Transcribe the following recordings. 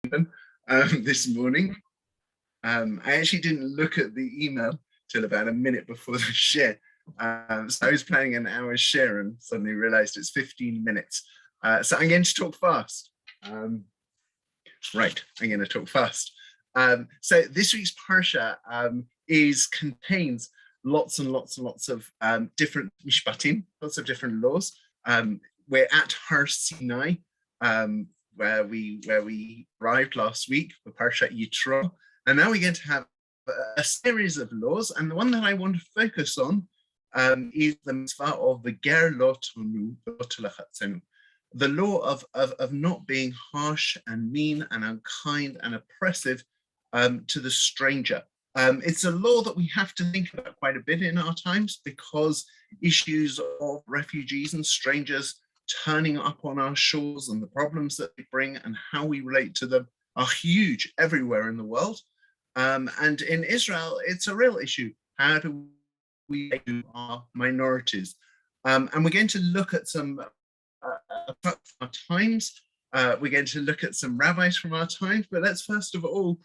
this morning. I actually didn't look at the email till about a minute before the share. So I was planning an hour share and suddenly realized it's 15 minutes. So I'm going to talk fast. Right, I'm going to talk fast. So this week's Parsha contains lots and lots and lots of different mishpatim, lots of different laws. We're at Har Sinai, where we arrived last week for Parsha Yitro, and now we're going to have a series of laws. And the one that I want to focus on is the mitzvah of the ger lo tonu lo telachatzenu, the law of not being harsh and mean and unkind and oppressive to the stranger. It's a law that we have to think about quite a bit in our times, because issues of refugees and strangers turning up on our shores and the problems that they bring and how we relate to them are huge everywhere in the world. And in Israel, it's a real issue. How do we do our minorities? And we're going to look at some our times. We're going to look at some rabbis from our times, but let's first of all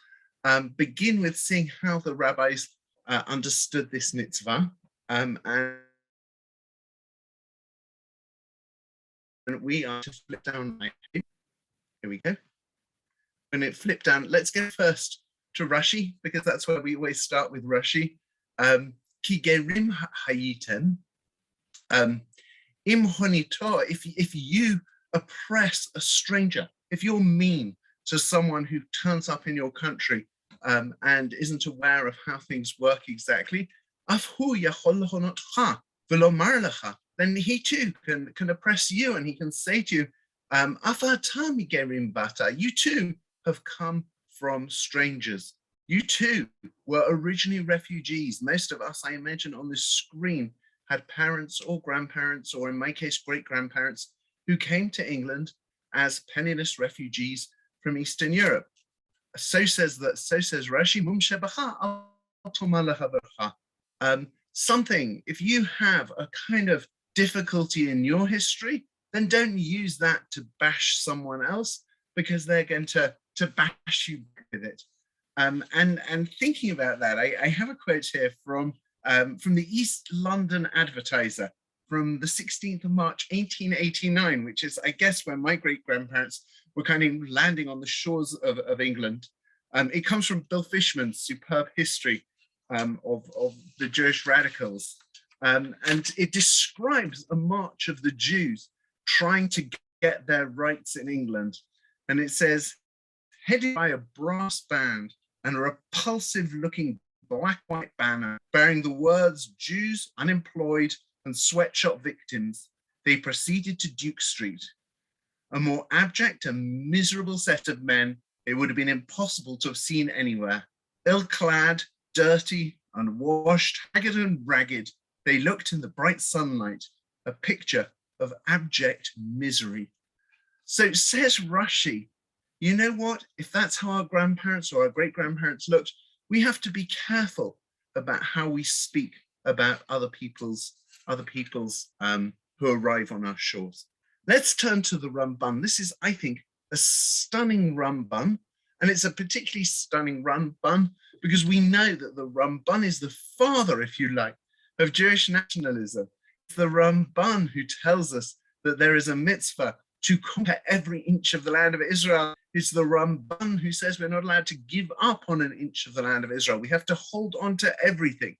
begin with seeing how the rabbis understood this mitzvah. And we are to flip down. Here we go. When it flipped down, let's go first to Rashi, because that's where we always start with Rashi. Ki gerim hayitem. Im honito, if you oppress a stranger, if you're mean to someone who turns up in your country and isn't aware of how things work exactly, then he too can oppress you, and he can say to you, you too have come from strangers. You too were originally refugees. Most of us, I imagine, on this screen had parents or grandparents, or in my case, great-grandparents, who came to England as penniless refugees from Eastern Europe. So says Rashi, something, if you have a kind of difficulty in your history, then don't use that to bash someone else, because they're going to bash you with it. And thinking about that, I have a quote here from the East London Advertiser from the 16th of March, 1889, which is, I guess, when my great-grandparents were kind of landing on the shores of England. It comes from Bill Fishman's superb history of the Jewish radicals. And it describes a march of the Jews trying to get their rights in England. And it says, headed by a brass band and a repulsive-looking black-white banner bearing the words Jews, unemployed, and sweatshop victims, they proceeded to Duke Street. A more abject and miserable set of men it would have been impossible to have seen anywhere. Ill-clad, dirty, unwashed, haggard and ragged, they looked in the bright sunlight, a picture of abject misery. So says Rashi, you know what? If that's how our grandparents or our great-grandparents looked, we have to be careful about how we speak about other people's who arrive on our shores. Let's turn to the Ramban. This is, I think, a stunning Ramban, and it's a particularly stunning Ramban because we know that the Ramban is the father, if you like, of Jewish nationalism. It's the Ramban who tells us that there is a mitzvah to conquer every inch of the land of Israel. It's the Ramban who says we're not allowed to give up on an inch of the land of Israel. We have to hold on to everything.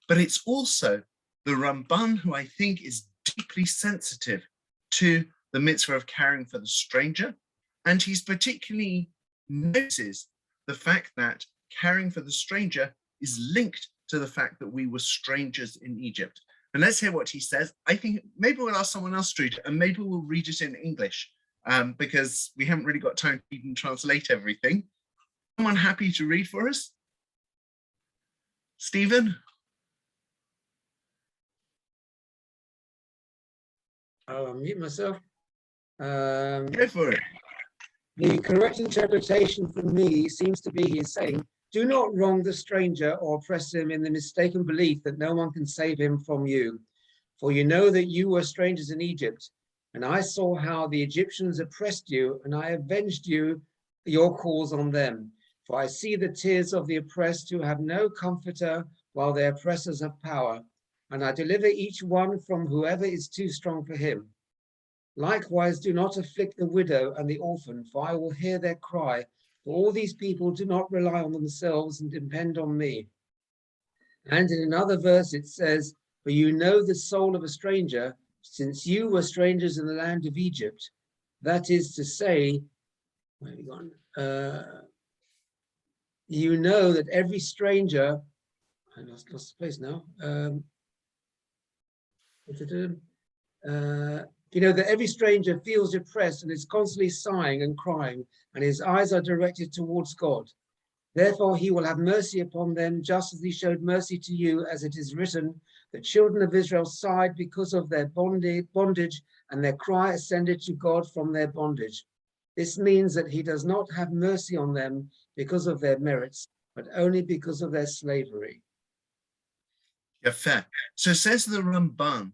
But it's also the Ramban who I think is deeply sensitive to the mitzvah of caring for the stranger. And he's particularly notices the fact that caring for the stranger is linked to the fact that we were strangers in Egypt. And let's hear what he says. I think maybe we'll ask someone else to read it, and maybe we'll read it in English because we haven't really got time to even translate everything. Someone happy to read for us? Stephen? I'll unmute myself. Go for it. The correct interpretation for me seems to be he's saying, do not wrong the stranger or oppress him in the mistaken belief that no one can save him from you. For you know that you were strangers in Egypt, and I saw how the Egyptians oppressed you, and I avenged you your cause on them. For I see the tears of the oppressed who have no comforter, while their oppressors have power, and I deliver each one from whoever is too strong for him. Likewise, do not afflict the widow and the orphan, for I will hear their cry. For all these people do not rely on themselves and depend on me. And in another verse it says, for you know the soul of a stranger, since you were strangers in the land of Egypt. That is to say, where have we gone? You know that every stranger, I lost the place now. You know that every stranger feels depressed and is constantly sighing and crying, and his eyes are directed towards God. Therefore, he will have mercy upon them, just as he showed mercy to you, as it is written, the children of Israel sighed because of their bondage, and their cry ascended to God from their bondage. This means that he does not have mercy on them because of their merits, but only because of their slavery. Yeah, fair. So says the Ramban,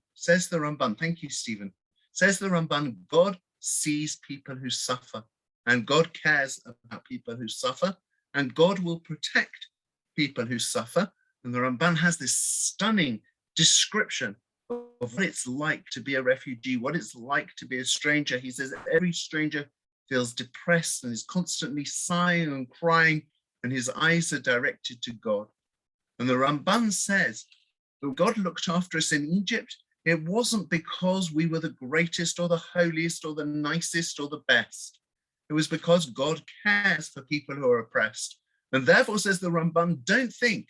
thank you, Stephen. Says the Ramban, God sees people who suffer, and God cares about people who suffer, and God will protect people who suffer. And the Ramban has this stunning description of what it's like to be a refugee, what it's like to be a stranger. He says every stranger feels depressed and is constantly sighing and crying, and his eyes are directed to God. And the Ramban says that God looked after us in Egypt. It wasn't because we were the greatest or the holiest or the nicest or the best. It was because God cares for people who are oppressed. And therefore, says the Ramban, don't think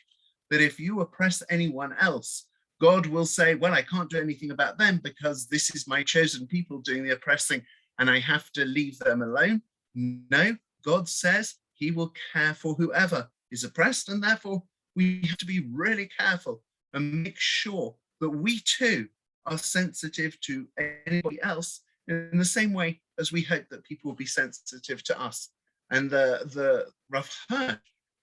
that if you oppress anyone else, God will say, well, I can't do anything about them because this is my chosen people doing the oppressing and I have to leave them alone. No, God says he will care for whoever is oppressed, and therefore we have to be really careful and make sure that we too are sensitive to anybody else in the same way as we hope that people will be sensitive to us. And the Rav Hirsch,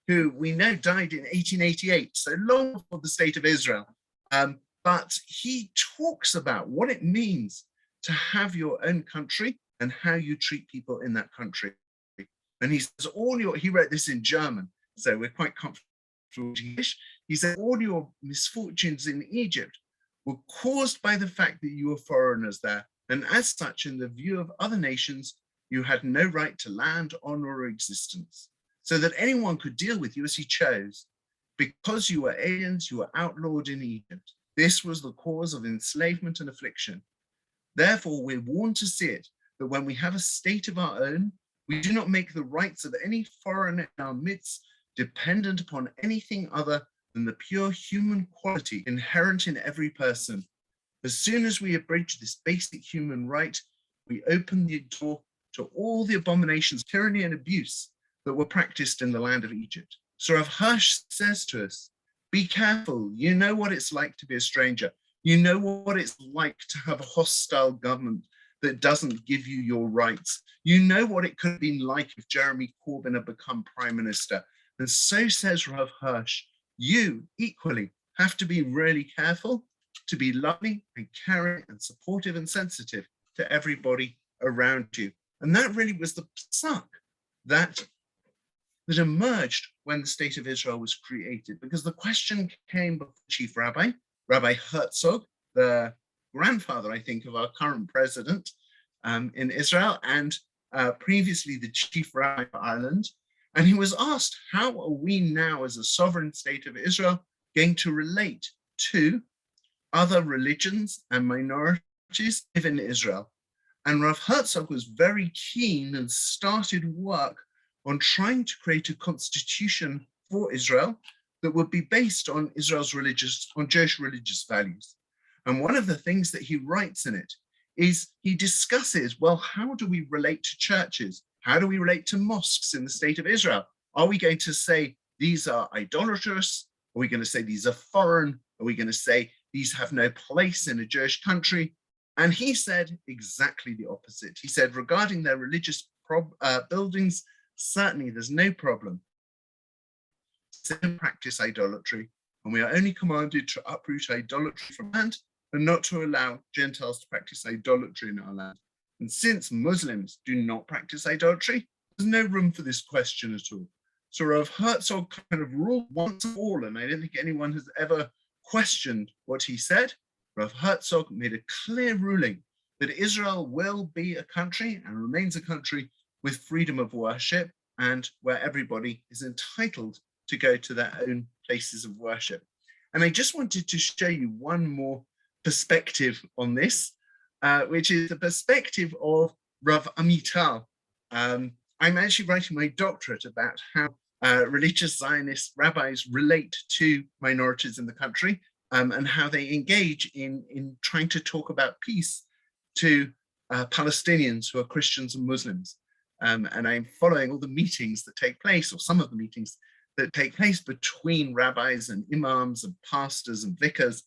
who we know died in 1888, so long before the state of Israel, but he talks about what it means to have your own country and how you treat people in that country. And he says he wrote this in German, so we're quite comfortable with English. He said all your misfortunes in Egypt were caused by the fact that you were foreigners there, and as such, in the view of other nations, you had no right to land, honor, or existence, so that anyone could deal with you as he chose. Because you were aliens, you were outlawed in Egypt. This was the cause of enslavement and affliction. Therefore, we're warned to see it, that when we have a state of our own, we do not make the rights of any foreigner in our midst dependent upon anything other than the pure human quality inherent in every person. As soon as we abridge this basic human right, we open the door to all the abominations, tyranny, and abuse that were practiced in the land of Egypt. So Rav Hirsch says to us, be careful. You know what it's like to be a stranger. You know what it's like to have a hostile government that doesn't give you your rights. You know what it could have been like if Jeremy Corbyn had become prime minister. And so says Rav Hirsch, you equally have to be really careful to be loving and caring and supportive and sensitive to everybody around you. And that really was the psak that emerged when the state of Israel was created, because the question came before the chief rabbi, Rabbi Herzog, the grandfather, I think, of our current president in Israel, and previously the chief rabbi of Ireland. And he was asked, how are we now as a sovereign state of Israel going to relate to other religions and minorities in Israel? And Rav Herzog was very keen and started work on trying to create a constitution for Israel that would be based on Jewish religious values. And one of the things that he writes in it is he discusses, well, how do we relate to churches? How do we relate to mosques in the state of Israel? Are we going to say these are idolatrous? Are we going to say these are foreign? Are we going to say these have no place in a Jewish country? And he said exactly the opposite. He said, regarding their religious buildings, certainly there's no problem. They don't practice idolatry, and we are only commanded to uproot idolatry from land and not to allow Gentiles to practice idolatry in our land. And since Muslims do not practice idolatry, there's no room for this question at all. So Rav Herzog kind of ruled once and all, and I don't think anyone has ever questioned what he said. Rav Herzog made a clear ruling that Israel will be a country and remains a country with freedom of worship, and where everybody is entitled to go to their own places of worship. And I just wanted to show you one more perspective on this, which is the perspective of Rav Amital. I'm actually writing my doctorate about how religious Zionist rabbis relate to minorities in the country, and how they engage in trying to talk about peace to Palestinians who are Christians and Muslims. And I'm following all the meetings that take place, or some of the meetings that take place between rabbis and imams and pastors and vicars.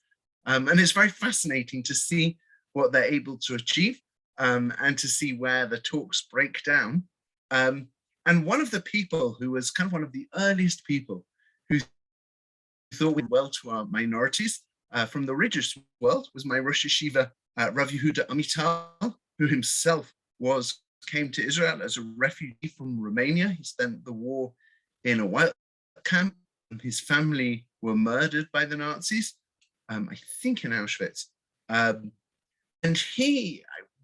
And it's very fascinating to see what they're able to achieve, and to see where the talks break down. And one of the people who was kind of one of the earliest people who thought we well to our minorities from the religious world was my Rosh Yeshiva, Rav Yehuda Amital, who himself came to Israel as a refugee from Romania. He spent the war in a work camp, and his family were murdered by the Nazis, I think in Auschwitz. And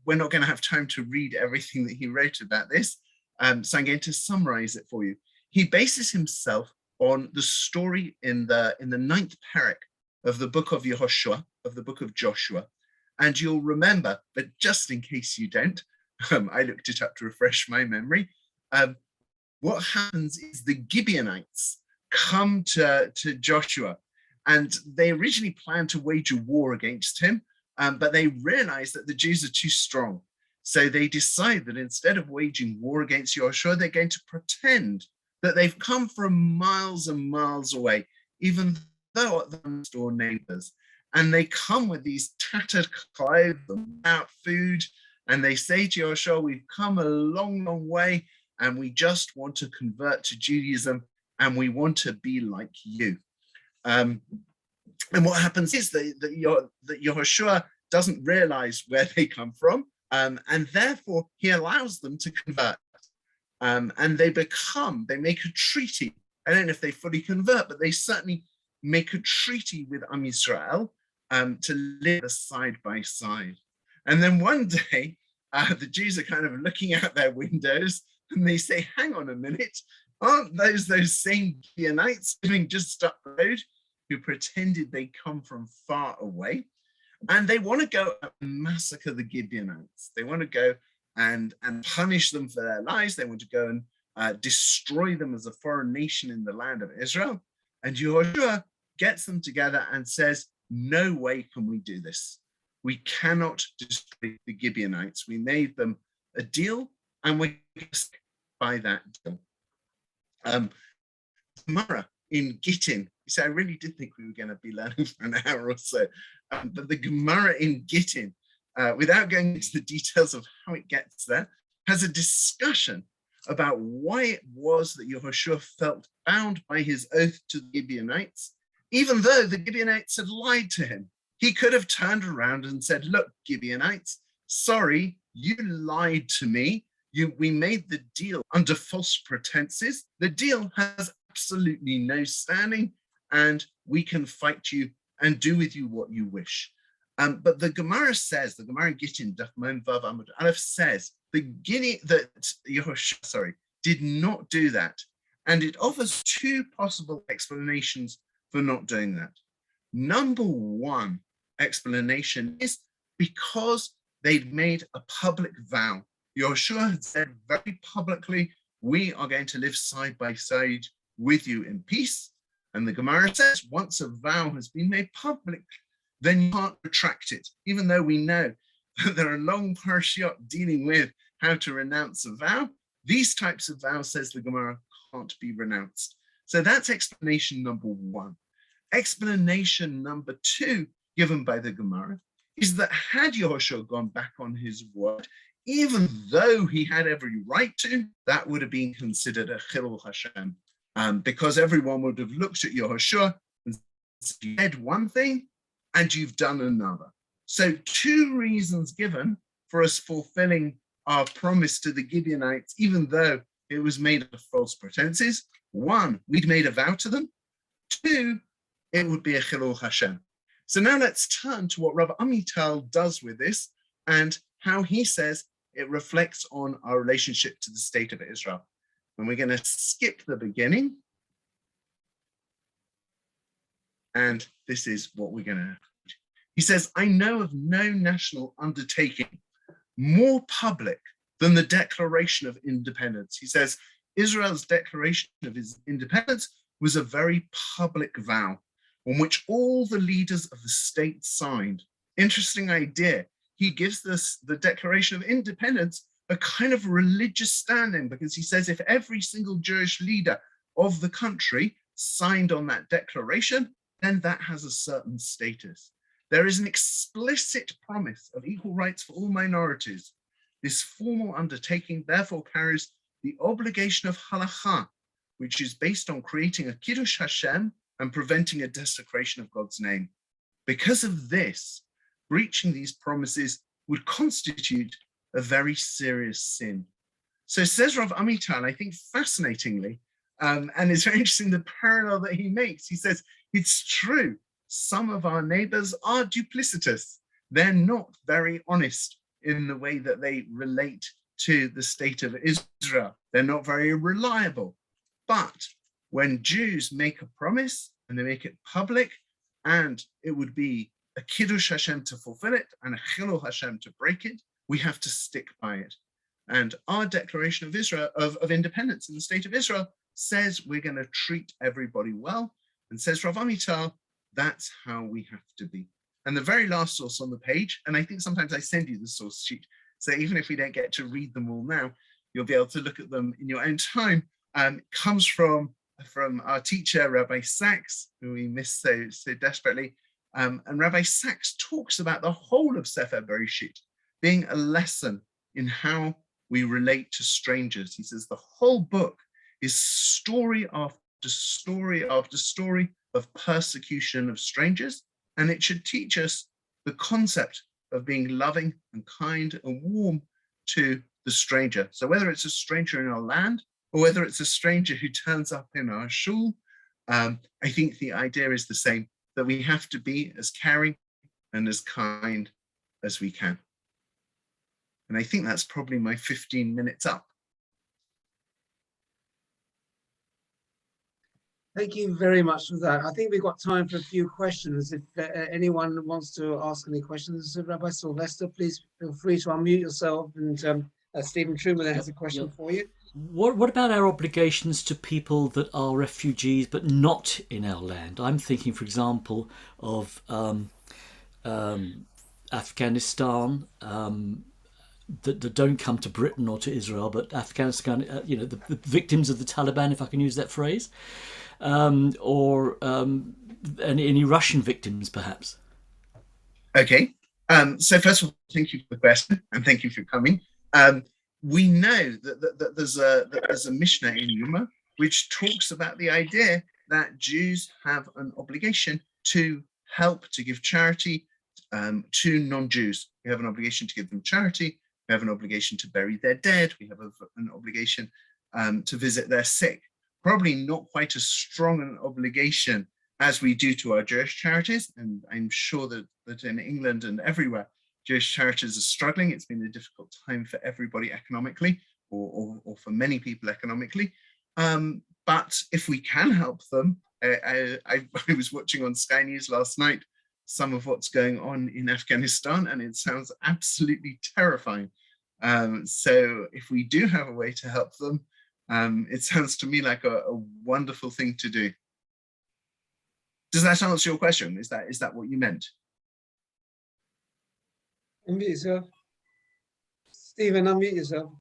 we're not going to have time to read everything that he wrote about this, so I'm going to summarize it for you. He bases himself on the story in the 9th parak of the book of Yehoshua, of the book of Joshua. And you'll remember, but just in case you don't, I looked it up to refresh my memory. What happens is the Gibeonites come to Joshua, and they originally planned to wage a war against him, but they realize that the Jews are too strong. So they decide that instead of waging war against Joshua, they're going to pretend that they've come from miles and miles away, even though they're next-door neighbors. And they come with these tattered clothes without food, and they say to Joshua, we've come a long, long way, and we just want to convert to Judaism, and we want to be like you. And what happens is that Yehoshua doesn't realize where they come from, and therefore he allows them to convert. And they make a treaty. I don't know if they fully convert, but they certainly make a treaty with Am Yisrael to live side by side. And then one day, the Jews are kind of looking out their windows, and they say, hang on a minute, aren't those same Gibeonites living just up the road who pretended they come from far away? And they want to go and massacre the Gibeonites. They want to go and punish them for their lies. They want to go and destroy them as a foreign nation in the land of Israel. And Yehoshua gets them together and says, no way can we do this. We cannot destroy the Gibeonites. We made them a deal, and we're going to stick by that deal. Gemara in Gideon, so I really did think we were going to be learning for an hour or so, but the Gemara in Gideon, without going into the details of how it gets there, has a discussion about why it was that Yehoshua felt bound by his oath to the Gibeonites, even though the Gibeonites had lied to him. He could have turned around and said, look, Gibeonites, sorry, you lied to me. We made the deal under false pretenses. The deal has absolutely no standing, and we can fight you and do with you what you wish. But the Gemara says, the Gemara in Gideon, Daf Mem Vav Amud Aleph says, that Yehoshua, did not do that. And it offers two possible explanations for not doing that. Number one explanation is because they'd made a public vow. Yehoshua had said very publicly, we are going to live side by side with you in peace. And the Gemara says, once a vow has been made public, then you can't retract it, even though we know that there are long parshiot dealing with how to renounce a vow. These types of vows, says the Gemara, can't be renounced. So that's explanation number one. Explanation number two, given by the Gemara, is that had Yehoshua gone back on his word, even though he had every right to, that would have been considered a chilul Hashem, because everyone would have looked at Yehoshua and said, you said one thing and you've done another. So two reasons given for us fulfilling our promise to the Gibeonites, even though it was made of false pretenses. One, we'd made a vow to them. Two, it would be a Chilul Hashem. So now let's turn to what Rabbi Amital does with this and how he says it reflects on our relationship to the state of Israel. And we're going to skip the beginning. And this is what we're going to. He says, I know of no national undertaking more public than the Declaration of Independence. He says, Israel's declaration of his independence was a very public vow on which all the leaders of the state signed. Interesting idea. He gives this, the Declaration of Independence, a kind of religious standing, because he says if every single Jewish leader of the country signed on that declaration, then that has a certain status. There is an explicit promise of equal rights for all minorities. This formal undertaking therefore carries the obligation of halakha, which is based on creating a Kiddush Hashem and preventing a desecration of God's name. Because of this, breaching these promises would constitute a very serious sin. So says Rav Amital, I think fascinatingly, and it's very interesting the parallel that he makes. He says, it's true, some of our neighbors are duplicitous. They're not very honest in the way that they relate to the state of Israel. They're not very reliable. But when Jews make a promise and they make it public, and it would be a Kiddush Hashem to fulfill it and a Chilul Hashem to break it, we have to stick by it. And our Declaration of Israel, of Independence in the state of Israel, says we're going to treat everybody well, and says Rav Amital, that's how we have to be. And the very last source on the page, and I think sometimes I send you the source sheet, so even if we don't get to read them all now, you'll be able to look at them in your own time, comes from our teacher, Rabbi Sachs, who we miss so desperately. And Rabbi Sachs talks about the whole of Sefer Bereshit being a lesson in how we relate to strangers. He says the whole book is story after story after story of persecution of strangers, and it should teach us the concept of being loving and kind and warm to the stranger. So whether it's a stranger in our land or whether it's a stranger who turns up in our shul, I think the idea is the same, that we have to be as caring and as kind as we can. And I think that's probably my 15 minutes up. Thank you very much for that. I think we've got time for a few questions. If anyone wants to ask any questions, Rabbi Sylvester, please feel free to unmute yourself. And Stephen Truman has a question for you. What about our obligations to people that are refugees but not in our land? I'm thinking, for example, of Afghanistan, that don't come to Britain or to Israel, but Afghanistan, the victims of the Taliban, if I can use that phrase, or any Russian victims, perhaps. Okay. So first of all, thank you for the question and thank you for coming. We know that there's a Mishnah in Yuma which talks about the idea that Jews have an obligation to help, to give charity to non-Jews. We have an obligation to give them charity. We have an obligation to bury their dead. We have an obligation to visit their sick. Probably not quite as strong an obligation as we do to our Jewish charities. And I'm sure that in England and everywhere, Jewish charities are struggling. It's been a difficult time for everybody economically, or for many people economically. But if we can help them, I was watching on Sky News last night some of what's going on in Afghanistan, and it sounds absolutely terrifying. So if we do have a way to help them, it sounds to me like a wonderful thing to do. Does that answer your question? Is that what you meant? Unmute yourself. Stephen, unmute yourself.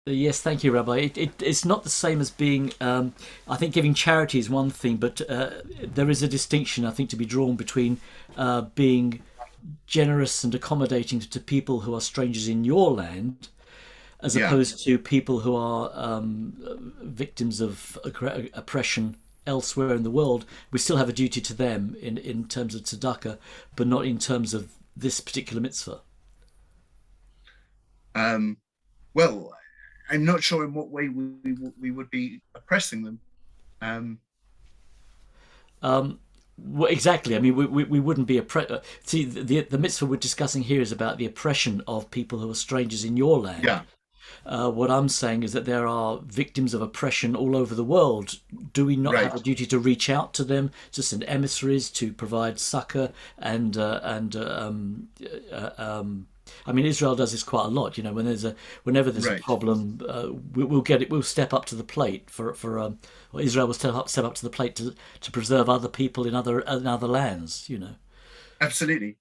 Yes, thank you, Rabbi. It's not the same as being, I think giving charity is one thing, but there is a distinction, I think, to be drawn between being generous and accommodating to people who are strangers in your land, as opposed to people who are victims of oppression elsewhere in the world. We still have a duty to them in terms of tzedakah, but not in terms of this particular mitzvah. Well, I'm not sure in what way we would be oppressing them. Well, exactly. I mean, we wouldn't be see, the mitzvah we're discussing here is about the oppression of people who are strangers in your land. Yeah, What I'm saying is that there are victims of oppression all over the world. Do we not have right. a duty to reach out to them, to send emissaries, to provide succor, I mean, Israel does this quite a lot. You know, whenever there's a Right. problem, we'll get it. We'll step up to the plate or Israel will step up to the plate to preserve other people in other lands. You know. Absolutely.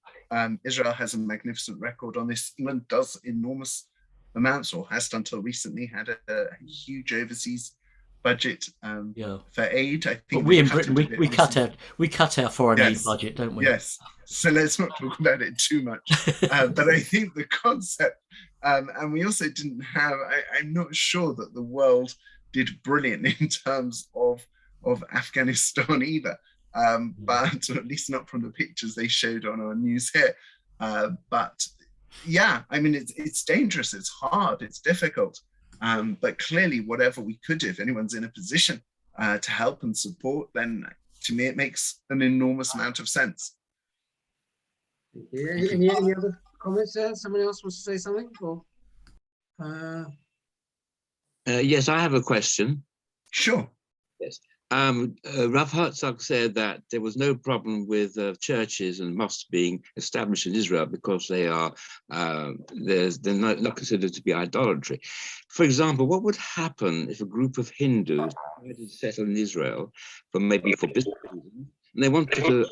Israel has a magnificent record on this. England does enormous amounts, or has done until recently, had a huge overseas budget Yeah. for aid. I But think we they in cut Britain, it a bit recently. we cut our foreign aid Yes, budget, don't we? yes. So let's not talk about it too much. But I think the concept, and we also didn't have, I'm not sure that the world did brilliant in terms of Afghanistan either. But at least not from the pictures they showed on our news here. But yeah, I mean, it's dangerous, it's hard, it's difficult. But clearly, whatever we could do, if anyone's in a position to help and support, then to me, it makes an enormous amount of sense. Any other comments there? Someone else wants to say something? Or, Yes, I have a question. Sure. Yes. Rav Herzog said that there was no problem with churches and mosques being established in Israel because they're not considered to be idolatry. For example, what would happen if a group of Hindus wanted to settle in Israel for business reasons, and they wanted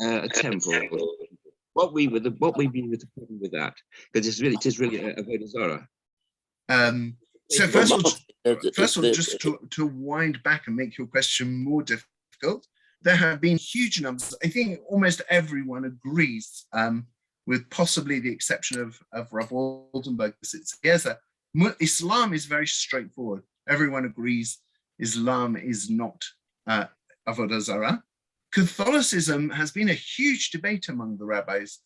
a temple? What we would be with the problem with that? Because it is really a Avodah Zarah. So first of all, just to wind back and make your question more difficult, there have been huge numbers. I think almost everyone agrees, with possibly the exception of Rav Oldenburg. Islam is very straightforward. Everyone agrees Islam is not Avodah Zarah. Catholicism has been a huge debate among the rabbis.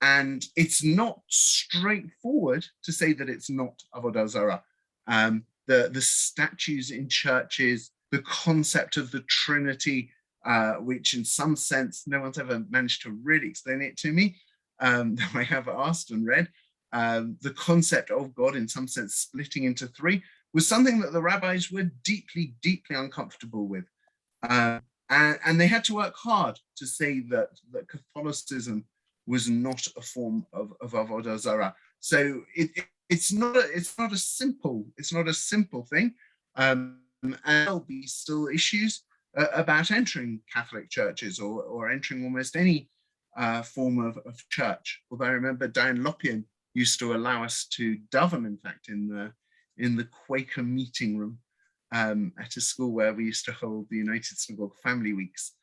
And it's not straightforward to say that it's not Avodah Zarah. The statues in churches, the concept of the Trinity, which in some sense, no one's ever managed to really explain it to me, though I have asked and read. The concept of God, in some sense, splitting into three, was something that the rabbis were deeply, deeply uncomfortable with. And they had to work hard to say that Catholicism was not a form of Avodah Zarah. So it's not a simple thing. And there'll be still issues about entering Catholic churches or entering almost any form of church. Although I remember Dan Loppian used to allow us to daven, in fact, in the Quaker meeting room at a school where we used to hold the United Synagogue Family Weeks.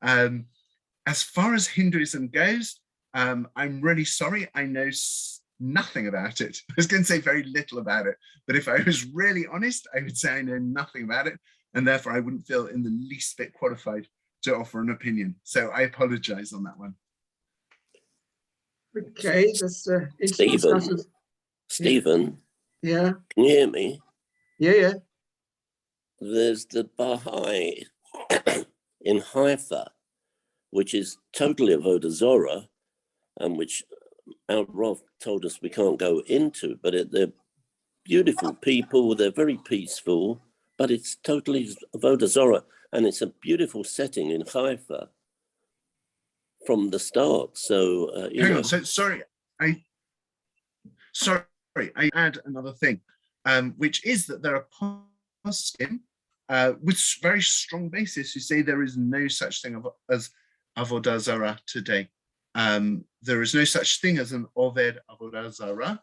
As far as Hinduism goes, I'm really sorry, I know nothing about it. I was going to say very little about it, but if I was really honest, I would say I know nothing about it, and therefore I wouldn't feel in the least bit qualified to offer an opinion. So I apologize on that one. okay, that's Stephen, Yeah, can you hear me? yeah. There's the Baha'i in Haifa, which is totally Avodah Zarah, and which Al Roth told us we can't go into, but they're beautiful people, they're very peaceful, but it's totally Avodah Zarah, and it's a beautiful setting in Haifa from the start. So, Hang on, so sorry, I add another thing, which is that there are poskim with very strong basis who say there is no such thing as Avodah Zarah today. There is no such thing as an Oved Avodah Zarah,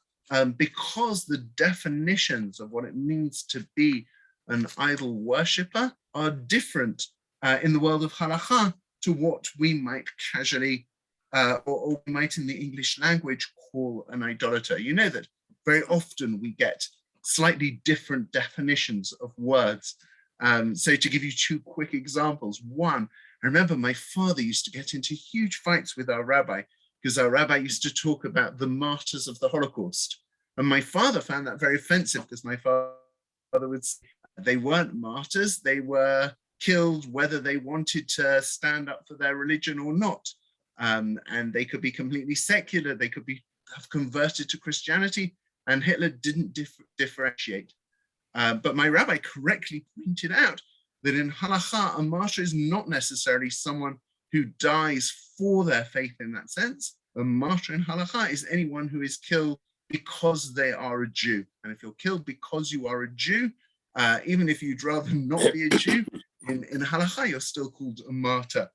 because the definitions of what it means to be an idol worshipper are different in the world of halakha to what we might casually, or we might in the English language call an idolater. You know that very often we get slightly different definitions of words. So to give you two quick examples, one, I remember my father used to get into huge fights with our rabbi because our rabbi used to talk about the martyrs of the Holocaust. And my father found that very offensive, because my father would say they weren't martyrs, they were killed whether they wanted to stand up for their religion or not. And they could be completely secular, they could have converted to Christianity, and Hitler didn't differentiate. But my rabbi correctly pointed out that in halakha, a martyr is not necessarily someone who dies for their faith in that sense. A martyr in halakha is anyone who is killed because they are a Jew. And if you're killed because you are a Jew, even if you'd rather not be a Jew, in halakha, you're still called a martyr.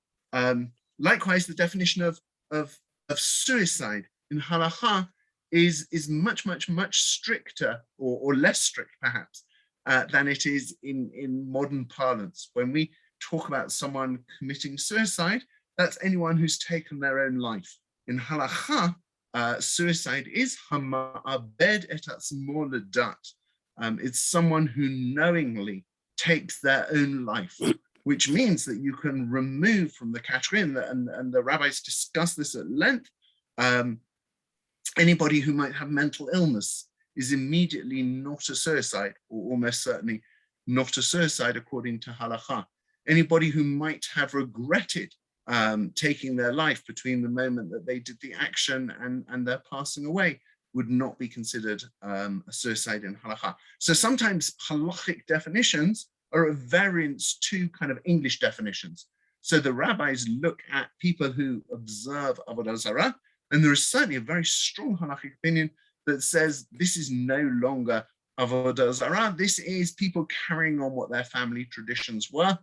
Likewise, the definition of suicide in halakha is much stricter, or less strict perhaps, than it is in modern parlance. When we talk about someone committing suicide, that's anyone who's taken their own life. In halakha, suicide is hama'abed et atzmo ledat. It's someone who knowingly takes their own life, which means that you can remove from the category, and the rabbis discuss this at length, anybody who might have mental illness is immediately not a suicide, or almost certainly not a suicide according to halakha. Anybody who might have regretted taking their life between the moment that they did the action and their passing away would not be considered a suicide in halakha. So sometimes halachic definitions are a variance to kind of English definitions. So the rabbis look at people who observe avodah zarah, and there is certainly a very strong halachic opinion that says this is no longer avodah zarah. This is people carrying on what their family traditions were,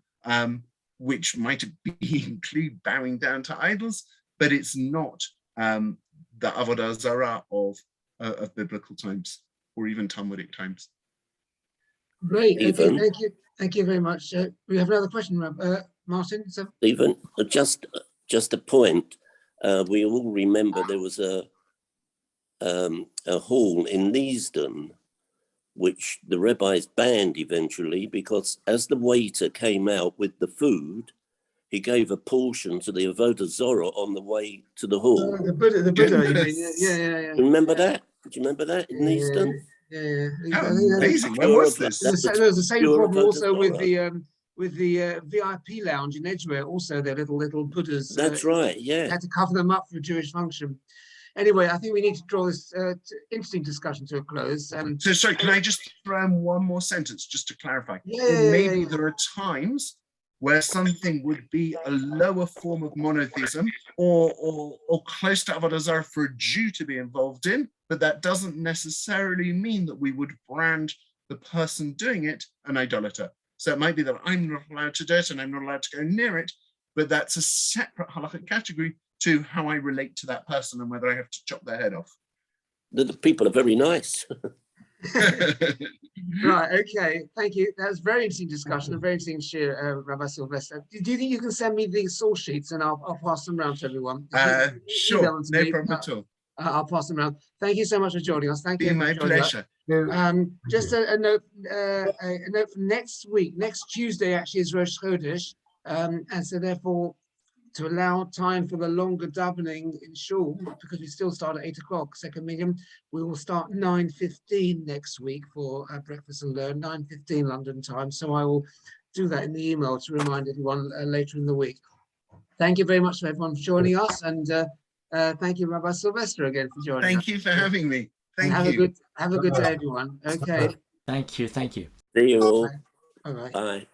which might include bowing down to idols, but it's not the avodah zarah of biblical times, or even Talmudic times. Great. Okay, thank you very much. We have another question, Martin. So, Stephen, just a point. We all remember there was a hall in Neasden, which the rabbis banned eventually, because as the waiter came out with the food, he gave a portion to the avodah zorah on the way to the hall. the Buddha, you mean? Yeah. Remember that? Do you remember that in Neasden? Yeah. How amazing! When was this? There was the same problem also with the VIP lounge in Edgware. Also, their little Buddhas. That's right. Yeah. Had to cover them up for a Jewish function. Anyway, I think we need to draw this interesting discussion to a close. So sorry, can I just throw in one more sentence just to clarify? Maybe there are times where something would be a lower form of monotheism, or close to avodah zarah for a Jew to be involved in, but that doesn't necessarily mean that we would brand the person doing it an idolater. So it might be that I'm not allowed to do it and I'm not allowed to go near it, but that's a separate halachic category to how I relate to that person and whether I have to chop their head off. The people are very nice. Right, okay, thank you. That was a very interesting discussion, a very interesting share, Rabbi Sylvester. Do you think you can send me the source sheets and I'll pass them around to everyone? Sure, no problem at all. I'll pass them around. Thank you so much for joining us. Thank you. My pleasure. Just a note for next week. Next Tuesday actually is Rosh Chodesh, and so therefore, to allow time for the longer davening in shul, because we still start at 8 o'clock, second medium, we will start 9:15 next week for breakfast and learn, 9:15 London time. So I will do that in the email to remind everyone later in the week. Thank you very much to everyone for joining us, and thank you, Rabbi Sylvester, again for joining us. Thank you for having me. Thank you. Have a good day, everyone. Okay. Thank you. See you all. Bye. Bye.